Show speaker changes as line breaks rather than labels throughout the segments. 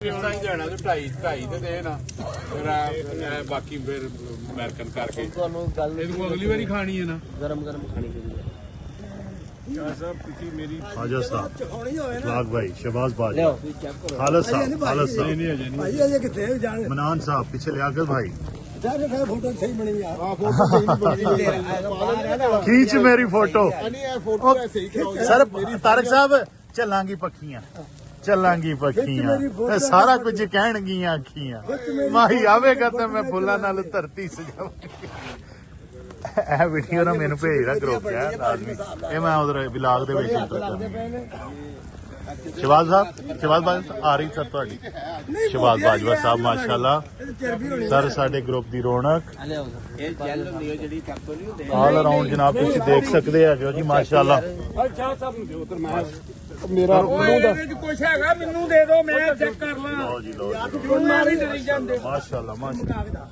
जाना तो ढाई ढाई तो दे ना फिर बाकी फिर अमेरिकन करके अगली बारी खानी है ना गरम गरम खानी चाहिए।
ख्वाजा साहब, इखलाक भाई, शहबाज भाई, खालिद साहब, मनान साहब, पीछे लियाकत भाई, खींच मेरी फोटो सर। तारक साहब चलांगी पखियां चलांगी पखियां सारा कुछ कहणगियां अखियां माही आवेगा तो मैं फुल्लां नाल धरती सजावांगी। ਇਹ ਵੀਡੀਓ ਨਾ ਮੈਨੂੰ ਭੇਜਦਾ ਗਰੁੱਪ ਹੈ ਆਦਮੀ ਇਹ ਮੈਂ ਉਧਰ ਵਲੌਗ ਦੇ ਵਿੱਚ ਇੰਟਰ ਕਰਨਾ। ਸ਼ਹਬਾਜ਼ ਸਾਹਿਬ, ਸ਼ਹਬਾਜ਼ ਬਾਜਵਾ ਆ ਰਹੀ ਸਰ ਤੁਹਾਡੀ, ਸ਼ਹਬਾਜ਼ ਬਾਜਵਾ ਸਾਹਿਬ ਮਾਸ਼ਾਅੱਲਾ ਸਰ ਸਾਡੇ ਗਰੁੱਪ ਦੀ ਰੌਣਕ ਆਲ ਅਰਾਊਂਡ ਜਨਾਬ ਤੁਸੀਂ ਦੇਖ ਸਕਦੇ ਹੈਗੇ ਹੋ ਜੀ ਮਾਸ਼ਾਅੱਲਾ।
मेरा कुछ हैगा मेनू दे दो मैं चेक कर ला।
लो जी लो माशाल्लाह माशाल्लाह।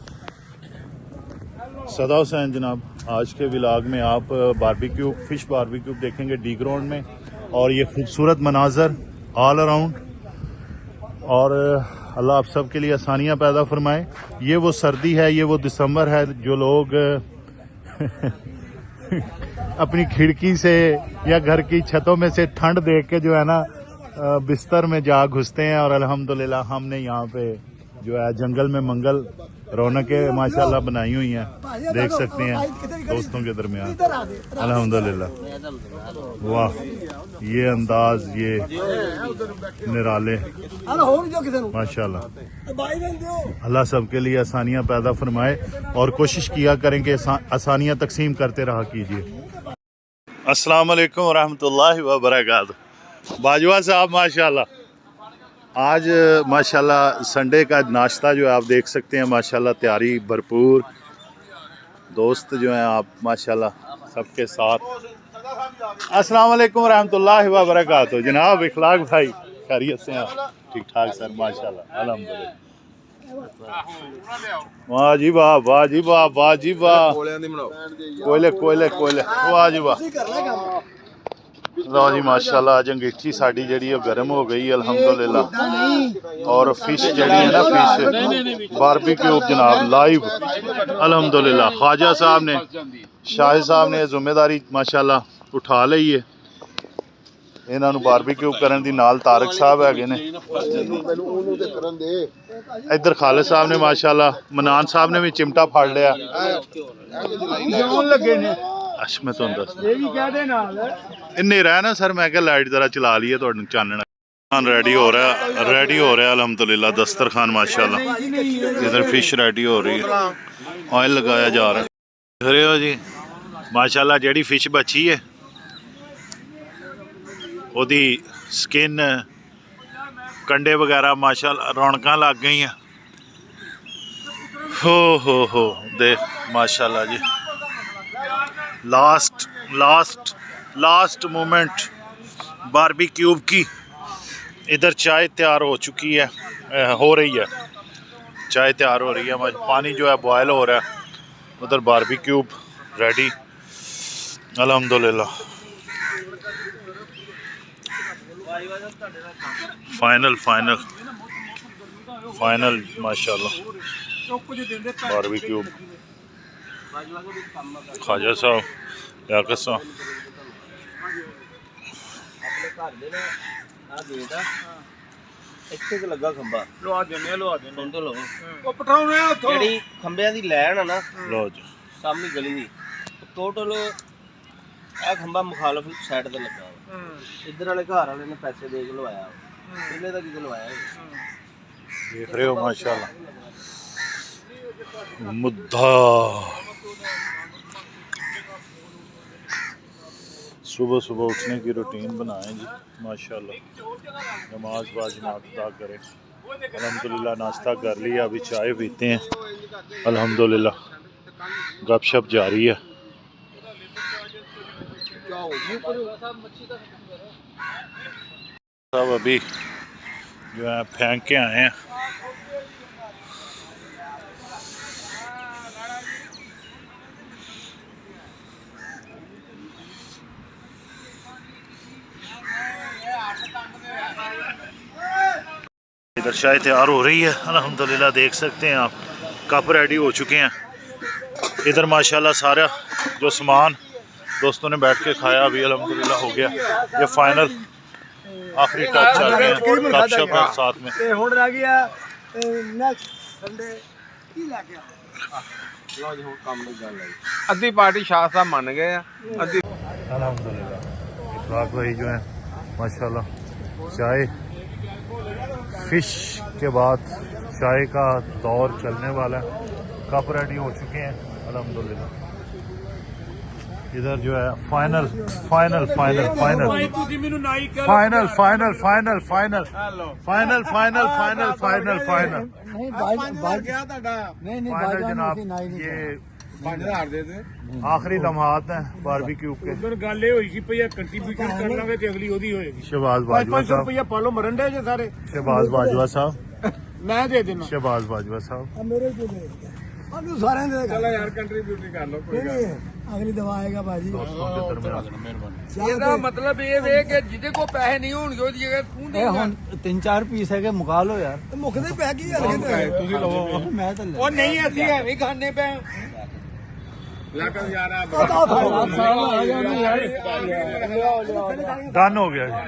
सदा हुसैन जनाब, आज के व्लॉग में आप बारबेक्यू फिश बारबेक्यू देखेंगे डी ग्राउंड में और ये खूबसूरत मनाजर ऑल अराउंड। और अल्लाह आप सब के लिए आसानियाँ पैदा फरमाए। ये वो सर्दी है, ये वो दिसंबर है जो लोग अपनी खिड़की से या घर की छतों में से ठंड देख के जो है ना बिस्तर में जा घुसते हैं। और अल्हम्दुलिल्लाह हमने यहाँ पे जो है जंगल में मंगल रौनकें माशाल्लाह बनाई हुई हैं, देख सकते हैं दोस्तों के दरमियान। अल्हम्दुलिल्लाह, वाह ये अंदाज, ये निराले माशाल्लाह। अल्लाह सबके लिए आसानियाँ पैदा फरमाए और कोशिश किया करें कि आसानियाँ तकसीम करते रहा कीजिए। अस्सलाम वालेकुम रहमतुल्लाहि व बरकातहू। बाजवा साहब माशाल्लाह, आज माशाल्लाह संडे का नाश्ता जो है आप देख सकते हैं माशाल्लाह तैयारी भरपूर। दोस्त जो हैं आप माशाल्लाह सबके साथ। अस्सलाम वालेकुम रहमतुल्लाहि व बरकातहू। जनाब इखलाक भाई खैरियत से हैं? ठीक ठाक सर माशाल्लाह अल्हम्दुलिल्लाह। वाह जी वाह, वाह जी वाह, वाह जी वाह, कोयले कोयले कोयले, वाह जी वाह। लो जी माशाल्लाह आज अंगीठी साड़ी जड़ी गर्म हो गई अल्हम्दुलिल्लाह। और फिश जड़ी है ना, फिश बारबेक्यू जनाब लाइव अल्हम्दुलिल्लाह। ख्वाजा साहब ने, शाहिद साहब ने जिम्मेदारी माशाल्लाह उठा ली है। इन्हां नूं बारबेक्यू करन दी नाल तारक साहब हैगे ने, इधर खालिद साहब ने माशाल्लाह, मनान साहब ने भी चिमटा फड़ लिया। अच्छा मैं तुहानूं दसदा इन्ने रह ना सर, मैं क्या लाइट जरा चला ली है तुहानूं चानना। रेडी हो रहा है अल्हम्दुलिल्लाह। दस्तरखान माशाल्लाह, इधर फिश रेडी हो रही है, ऑयल लगाया जा रहा है। देख रहे हो जी माशाल्लाह जेड़ी फिश बची है ओदी स्किन कंडे वगैरह माशाल्लाह रौनकां लग गई हैं। हो देख माशाल्लाह जी लास्ट मोमेंट बारबेक्यू की। इधर चाय तैयार हो चुकी है, हो रही है चाय तैयार हो रही है, पानी जो है बॉयल हो रहा है। उधर बारबेक्यू रेडी अल्हम्दुलिल्लाह। फाइनल माशाल्लाह बारबेक्यू। ख्वाजा साहब, लियाकत साहब,
ਇੱਥੇ ਲੱਗਾ ਖੰਭਾ ਲਵਾ ਦਿੰਨੇ ਸੁਣ ਤੋਂ ਲਓ ਉਹ ਪਟਾਉਣੇ ਉੱਥੋਂ ਜਿਹੜੀ ਖੰਭਿਆਂ ਦੀ ਲਾਈਨ ਆ ਨਾ,
लो जी
ਸਾਹਮਣੀ ਗਲੀ ਦੀ ਟੋਟਲ ਇਹ ਖੰਭਾ ਮੁਖਾਲਫ ਸਾਈਡ ਤੇ ਲੱਗਾ ਵਾ। ਇੱਧਰ ਵਾਲੇ ਘਰ ਵਾਲੇ ਨੇ ਪੈਸੇ ਦੇ ਕੇ ਲਵਾਇਆ, ਇਹਨੇ ਤਾਂ ਕੀ ਲਵਾਇਆ।
देख रहे हो माशाल्लाह मुद्दा। सुबह सुबह उठने की रूटीन बनाएं जी माशाल्लाह। नमाज बाजमात अदा करें अल्हम्दुलिल्लाह। नाश्ता कर लिया, अभी चाय पीते हैं अल्हम्दुलिल्लाह। गपशप जारी है। सब अभी जो है फेंक के आए हैं। इधर चाय तैयार हो रही है अल्हम्दुलिल्लाह, देख सकते हैं आप। कप रेडी हो चुके हैं। इधर माशाल्लाह सारा जो सामान दोस्तों ने बैठ के खाया अभी अल्हम्दुलिल्लाह हो गया। ये फाइनल आखिरी टच चल रहे हैं, गपशप है साथ में।
ਹੁਣ ਰਹਿ ਗਿਆ ਨੈਕਸਟ ਸੰਡੇ ਕੀ ਲੈ ਕੇ ਆ ਲਓ ਜੀ, ਹੁਣ ਕੰਮ ਦੀ ਗੱਲ ਹੈ।
ਅੱਧੀ ਪਾਰਟੀ ਸ਼ਾਹ ਸਾਹਿਬ ਮੰਨ ਗਏ ਆ, ਅੱਧੀ
अल्हम्दुलिल्लाह इखलाक भाई जो है माशाल्लाह चाय फिश के बाद चाय का दौर चलने वाला है। कप रेडी हो चुके हैं अल्हम्दुलिल्लाह। इधर जो है final final final final final final final final final final final final final final जनाब, ये
5000 ਦੇ ਦੇ।
आखिरी लम्हात हैं बारबेक्यू के।
ਉਧਰ ਗੱਲ ਇਹ ਹੋਈ ਸੀ ਭਈ ਕੰਟਰੀਬਿਊਸ਼ਨ ਕਰ ਲਾਂਗੇ ਤੇ ਅਗਲੀ ਉਹਦੀ ਹੋਏਗੀ।
शहबाज बाजवा
500
साहब,
ਰੁਪਇਆ ਪਾਲੋ ਮਰੰਡੇ ਜੇ ਸਾਰੇ
शहबाज बाजवा साहब,
ਮੈਂ ਦੇ ਦੇਣਾ।
शहबाज बाजवा साहब।
ਮੇਰੇ ਕੋਲ ਉਹਨੂੰ ਸਾਰਿਆਂ ਦੇ
ਚਲੋ ਯਾਰ ਕੰਟਰੀਬਿਊਟ ਕਰ ਲਓ, ਕੋਈ ਗੱਲ
ਅਗਲੀ ਦਵਾ ਆਏਗਾ ਬਾਜੀ।
दोस्तों के दरमियान
ਇਹਦਾ ਮਤਲਬ ਇਹ ਵੇ ਕਿ ਜਿਹਦੇ ਕੋਲ ਪੈਸੇ ਨਹੀਂ ਹੋਣਗੇ ਉਹਦੀ ਜਗ੍ਹਾ ਤੂੰ ਦੇ।
ਹੁਣ 3-4 ਪੀਸ ਹੈਗੇ, ਮੁਕਾ ਲਓ ਯਾਰ। ਮੁੱਕਦੇ ਪੈ ਕੀ
ਤੁਸੀਂ ਲਵੋ।
ਮੈਂ ਤਾਂ
ਉਹ ਨਹੀਂ ਅਸੀਂ ਐਵੇਂ ਖਾਣੇ ਪਏ ਲੱਗਾ ਯਾਰ ਆ
डन हो गया जी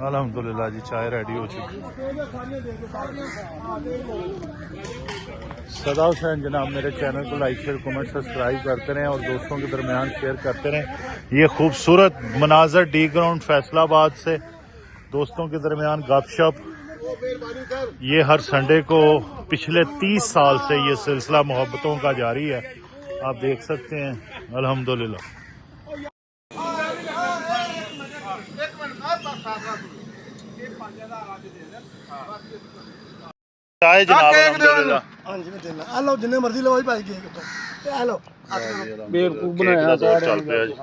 अल्हम्दुलिल्लाह जी। चाय रेडी हो चुकी सदा हुसैन जनाब मेरे चैनल को लाइक शेयर कमेंट सब्सक्राइब करते रहें और दोस्तों के दरमियान शेयर करते रहें। ये खूबसूरत मनाजर डी ग्राउंड फैसलाबाद से दोस्तों के दरमियान गपशप, ये हर संडे को पिछले 30 साल से ये सिलसिला मोहब्बतों का जारी है। आप देख सकते हैं अल्हम्दुलिल्लाह। चाय जनाब अल्हम्दुलिल्लाह।
ਹਾਂਜੀ ਮੈਂ ਦੇਣਾ। ਆ ਲਓ ਜਿੰਨੇ ਮਰਜ਼ੀ ਲਓ ਜੀ ਭਾਈ ਕੇਕ ਤੋਂ। ਤੇ ਆ ਲਓ
बेवकूफ बनाया चल पे जी।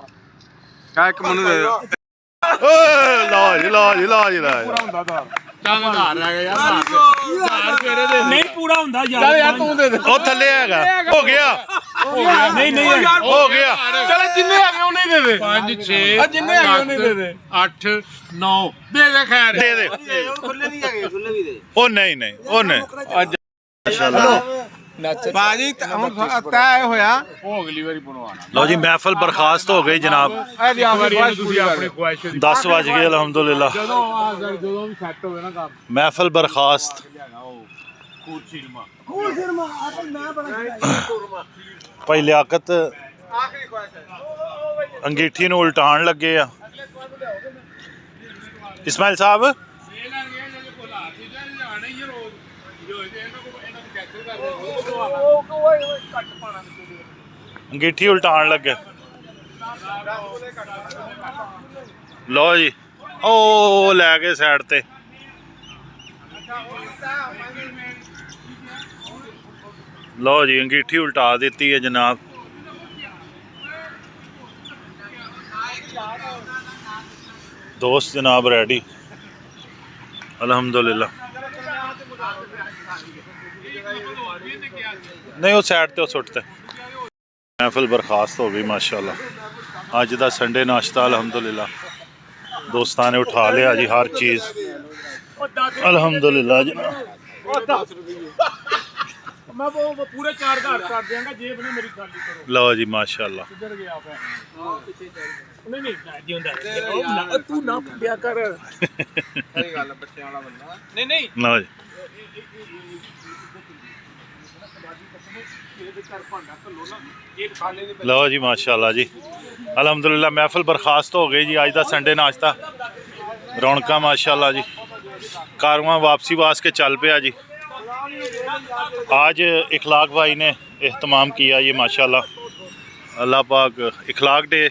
ਕਾ ਇੱਕ ਮੈਨੂੰ ਦੇ ਦਿਓ।
लो जी लो जी लो जी लो जी।
ਹੁੰਦਾ ਤਾਂ ਚੱਲ ਘਰ ਰਹਿ ਗਿਆ ਯਾਰ, ਘਰ ਤੇਰੇ ਦੇ ਨਹੀਂ ਪੂਰਾ ਹੁੰਦਾ ਯਾਰ। ਚੱਲ ਯਾਰ ਤੂੰ ਦੇ ਦੇ।
ਉਹ ਥੱਲੇ ਹੈਗਾ, ਹੋ ਗਿਆ
ਨਹੀਂ ਨਹੀਂ
ਹੋ ਗਿਆ।
ਚਲ ਜਿੰਨੇ ਆ ਗਏ ਉਹਨੇ ਦੇ ਦੇ। 5 6 ਜਿੰਨੇ ਆ ਗਏ ਉਹਨੇ ਦੇ ਦੇ। 8 9 ਦੇ ਦੇ ਖੈਰ
ਦੇ ਦੇ।
ਖੁੱਲੇ ਵੀ ਹੈਗੇ, ਖੁੱਲੇ ਵੀ ਦੇ।
ਉਹ ਨਹੀਂ ਨਹੀਂ ਉਹ ਨਹੀਂ ਮਾਸ਼ਾਅल्लाह।
ਬਾਜੀ ਹੁਣ ਤੈਅ ਹੋਇਆ, ਉਹ ਅਗਲੀ ਵਾਰੀ ਬਣਵਾਣਾ।
लो जी महफिल बर्खास्त हो गई जनाब।
ਇਹਦੀ ਆਵਾਜ਼ ਤੁਸੀਂ ਆਪਣੀ ਖੁਆਇਸ਼ ਦੀ
10 बज गए अल्हम्दुलिल्लाह।
ਜਦੋਂ ਆ ਜਦੋਂ ਵੀ ਸੈੱਟ ਹੋਵੇ ਨਾ ਕੰਮ
महफिल बर्खास्त।
ਖੂਰ ਚੀਰਮਾ
ਕੂਲ ਸ਼ਰਮਾ ਆ ਤਾਂ ਮੈਂ ਬੜਾ
ਭਾਈ ਲਿਆਕਤ
ਆਖਰੀ ਖੁਆਇਸ਼ ਹੈ।
ਅੰਗੀਠੀ ਨੂੰ ਉਲਟਾਉਣ ਲੱਗੇ ਆ ਇਸਮਾइल ਸਾਹਿਬ।
ਇਹ ਲੈਣ ਗਏ ਜਿਹੜੇ ਕੋਲ ਆ ਸੀ ਜਾਂ ਆਣਾ ਹੀ ਰੋਜ਼ ਜੋ ਇਹਨਾਂ ਨੂੰ ਕੈਂਸਲ ਕਰ ਦੇ ਉਹ ਕੱਟ ਪਾਣਾ
ਅੰਗੀਠੀ ਉਲਟਾਉਣ ਲੱਗੇ। ਲਓ ਜੀ ਉਹ ਲੈ ਕੇ ਸਾਈਡ ਤੇ। ਲਓ ਜੀ ਅੰਗੀਠੀ ਉਲਟਾ ਦਿੱਤੀ ਹੈ ਜਨਾਬ। दोस्त जनाब रेडी अल्हम्दुलिल्लाह। नहीं वो साइड ते सुटते। महफिल बर्खास्त हो गई माशाल्लाह। अज दा संडे नाश्ता अल्हम्दुलिल्लाह दोस्तां ने उठा लिया जी हर चीज़ अल्हम्दुलिल्लाह जी।
मैं वो पूरे 4 घर कर देंगे, जेब ने मेरी खाली करो।
लो जी माशाल्लाह।
किधर गया नहीं नहीं जी हुंदा तू ना पिया कर। सही गल बच्चे वाला बंदा नहीं नहीं
लो जी लो जी माशाल्लाह जी अल्हम्दुलिल्लाह। महफिल बर्खास्त हो गई जी। अज दा संडे नाश्ता रौनका माशाल्लाह जी। कारवां वापसी वास्ते चल पिया जी। आज इखलाक भाई ने एहतमाम किया ये माशाल्लाह। अल्लाह पाक इखलाक डे।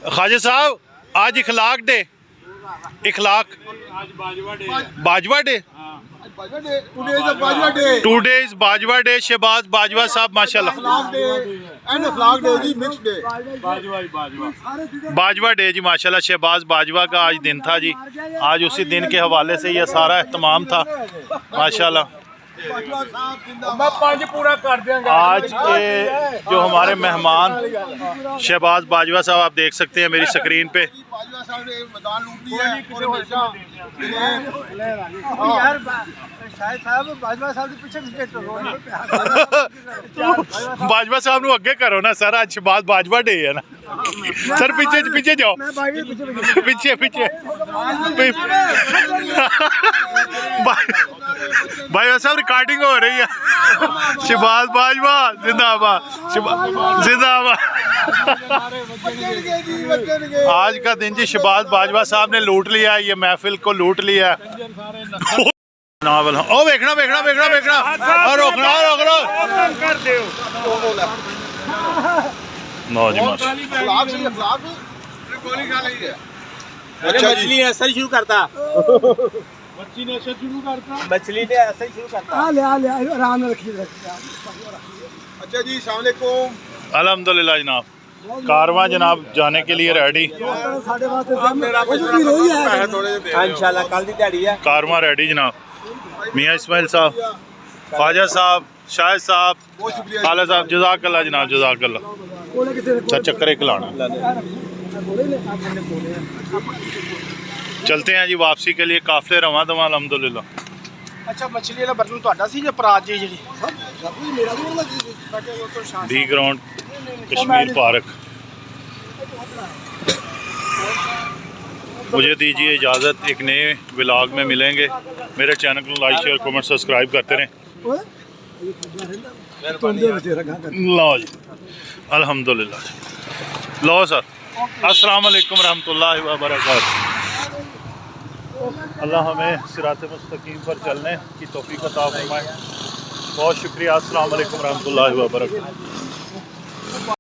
ख्वाजा साहब आज Ikhlaq day, Ikhlaq Bajwa day. Two days Bajwa day. Shahbaz Bajwa Sahab माशाल्लाह। बाजवा डे जी माशाल्लाह। शहबाज बाजवा का आज दिन था जी। आज उसी दिन के हवाले से यह सारा एहतमाम था माशाल्लाह।
मैं 5 पूरा कर देंगे।
आज के जो हमारे मेहमान शहबाज बाजवा साहब आप देख सकते हैं मेरी स्क्रीन पे।
बाजवा साहब ने मैदान लूट लिया है और हमेशा
यार शायद साहब बाजवा साहब के पीछे
बाजवा साहब ਨੂੰ ਅੱਗੇ ਕਰੋ ਨਾ ਸਰ, ਅੱਜ ਸ਼हबाज बाजवा डे है ना सर। पीछे पीछे जाओ, पीछे पीछे भाई साहब रिकॉर्डिंग हो रही है। शहबाज बाजवा जिंदाबाद, जिंदाबाद। आज का दिन जी शहबाज बाजवा साहब ने लूट लिया, ये महफिल को लूट लिया। ना वाला ओ देखना देखना देखना देखना और रोकना रोकना कर दो नो जी माशा
खिलाफ से खिलाफ गोली खा ली है।
मछली ने ऐसा ही शुरू करता
बच्ची ने ऐसे शुरू करता।
मछली ने ऐसा ही शुरू करता।
आराम में रखिए। अच्छा जी अस्सलाम वालेकुम।
अल्हम्दुलिल्लाह जनाब, कारवां जनाब जाने के लिए रेडी।
इंशाल्लाह कल दी दिहाड़ी है।
कारवां रेडी जनाब। मियाँ इस्माइल साहब, ख्वाजा साहब, शाहिद साहब, खालिद साहब, जज़ाकल्लाह जनाब, जज़ाकल्लाह। सर चक्कर एक लाना। चलते हैं जी वापसी के लिए, काफले रवां दवा अल्हम्दुलिल्लाह।
अच्छा मछली वाला बर्तन ਤੁਹਾਡਾ ਸੀ ਜਾਂ ਪਰਾਤ ਜੀ ਜਿਹੜੀ
डी ग्राउंड कश्मीर पार्क। मुझे दीजिए इजाज़त, एक नए व्लॉग में मिलेंगे। मेरे चैनल को लाइक शेयर कमेंट सब्सक्राइब करते रहें। लो जी अल्हम्दुलिल्लाह। लो सर, अस्सलाम वालेकुम रहमतुल्लाहि व बरकातहू। अल्लाह हमें सिरात मुस्तकीम पर चलने की तौफीक अता फरमाए। बहुत शुक्रिया। अस्सलाम वालेकुम रहमतुल्लाहि व बरकातहू।